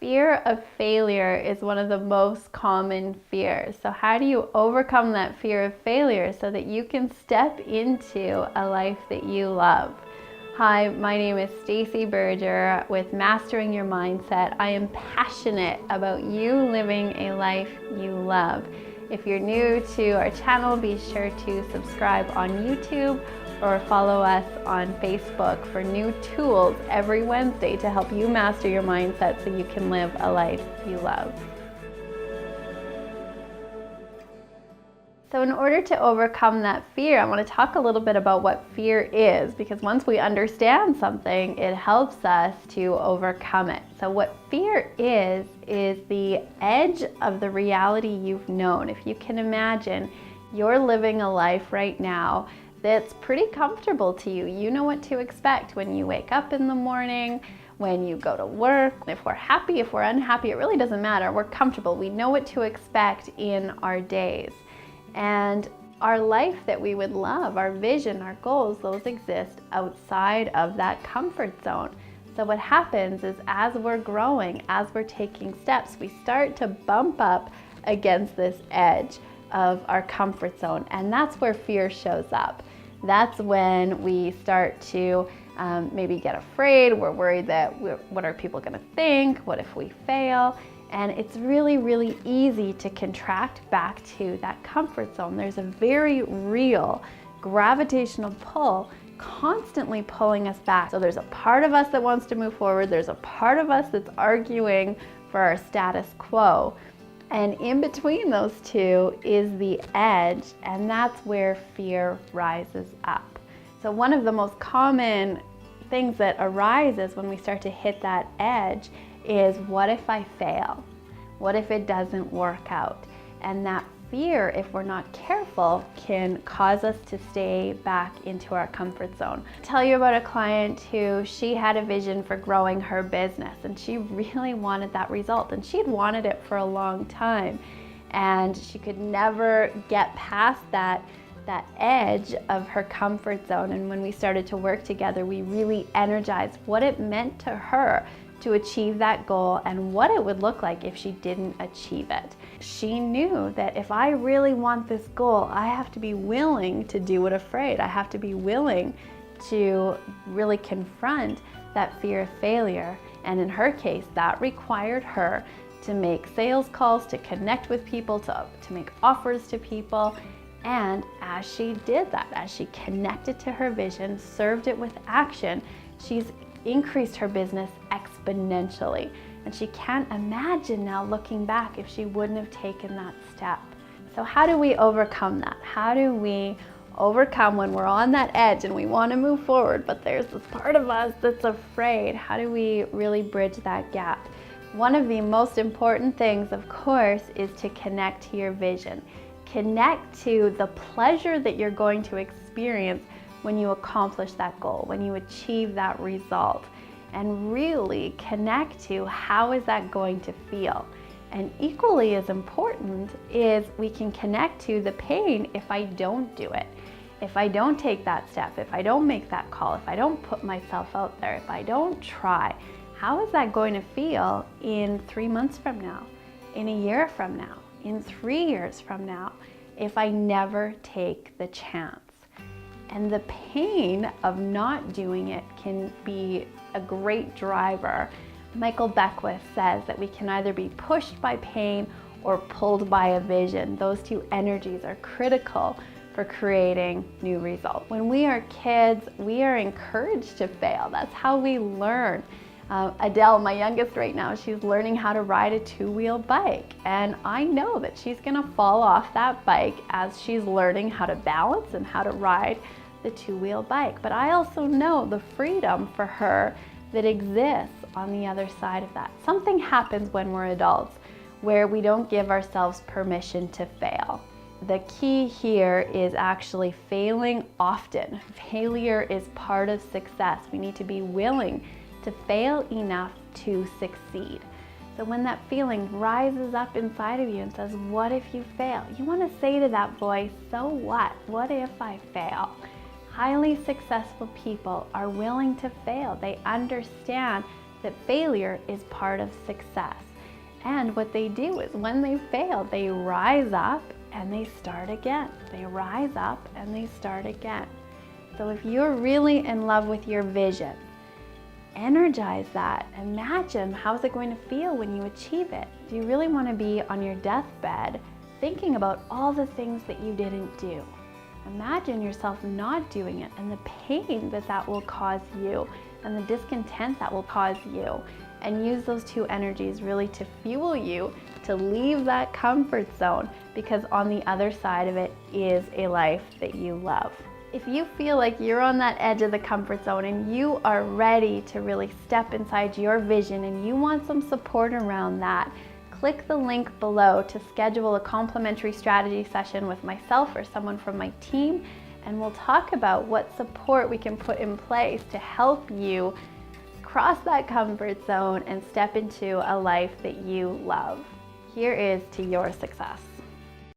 Fear of failure is one of the most common fears. So how do you overcome that fear of failure so that you can step into a life that you love? Hi, my name is Stacey Berger with Mastering Your Mindset. I am passionate about you living a life you love. If you're new to our channel, be sure to subscribe on YouTube or follow us on Facebook for new tools every Wednesday to help you master your mindset so you can live a life you love. So in order to overcome that fear, I want to talk a little bit about what fear is, because once we understand something, it helps us to overcome it. So what fear is the edge of the reality you've known. If you can imagine, you're living a life right now that's pretty comfortable to you. You know what to expect when you wake up in the morning, when you go to work. If we're happy, if we're unhappy, it really doesn't matter. We're comfortable. We know what to expect in our days. And our life that we would love, our vision, our goals, those exist outside of that comfort zone. So what happens is as we're growing, as we're taking steps, we start to bump up against this edge of our comfort zone. And that's where fear shows up. That's when we start to maybe get afraid. We're worried that what are people going to think? What if we fail? And it's really, really easy to contract back to that comfort zone. There's a very real gravitational pull constantly pulling us back. So there's a part of us that wants to move forward. There's a part of us that's arguing for our status quo. And in between those two is the edge, and that's where fear rises up. So one of the most common things that arises when we start to hit that edge is, what if I fail? What if it doesn't work out? And that fear, if we're not careful, can cause us to stay back into our comfort zone. I'll tell you about a client who she had a vision for growing her business, and she really wanted that result, and she'd wanted it for a long time, and she could never get past that edge of her comfort zone. And when we started to work together, we really energized what it meant to her to achieve that goal and what it would look like if she didn't achieve it. She knew that if I really want this goal, I have to be willing to do it afraid. I have to be willing to really confront that fear of failure. And in her case, that required her to make sales calls, to connect with people, to make offers to people. And as she did that, as she connected to her vision, served it with action, she's increased her business exponentially. And she can't imagine now looking back if she wouldn't have taken that step. So how do we overcome that? How do we overcome when we're on that edge and we want to move forward, but there's this part of us that's afraid? How do we really bridge that gap? One of the most important things, of course, is to connect to your vision. Connect to the pleasure that you're going to experience when you accomplish that goal, when you achieve that result, and really connect to how is that going to feel. And equally as important is we can connect to the pain if I don't do it, if I don't take that step, if I don't make that call, if I don't put myself out there, if I don't try. How is that going to feel in 3 months from now, in a year from now, in 3 years from now, if I never take the chance? And the pain of not doing it can be a great driver. Michael Beckwith says that we can either be pushed by pain or pulled by a vision. Those two energies are critical for creating new results. When we are kids, we are encouraged to fail. That's how we learn. Adele, my youngest right now, she's learning how to ride a two-wheel bike. And I know that she's gonna fall off that bike as she's learning how to balance and how to ride the two-wheel bike. But I also know the freedom for her that exists on the other side of that. Something happens when we're adults where we don't give ourselves permission to fail. The key here is actually failing often. Failure is part of success. We need to be willing to fail enough to succeed. So when that feeling rises up inside of you and says, what if you fail? You want to say to that voice, so what? What if I fail? Highly successful people are willing to fail. They understand that failure is part of success. And what they do is when they fail, they rise up and they start again. They rise up and they start again. So if you're really in love with your vision, energize that. Imagine how's it going to feel when you achieve it. Do you really want to be on your deathbed thinking about all the things that you didn't do? Imagine yourself not doing it and the pain that that will cause you and the discontent that will cause you. And use those two energies really to fuel you to leave that comfort zone, because on the other side of it is a life that you love. If you feel like you're on that edge of the comfort zone and you are ready to really step inside your vision and you want some support around that, click the link below to schedule a complimentary strategy session with myself or someone from my team, and we'll talk about what support we can put in place to help you cross that comfort zone and step into a life that you love. Here is to your success.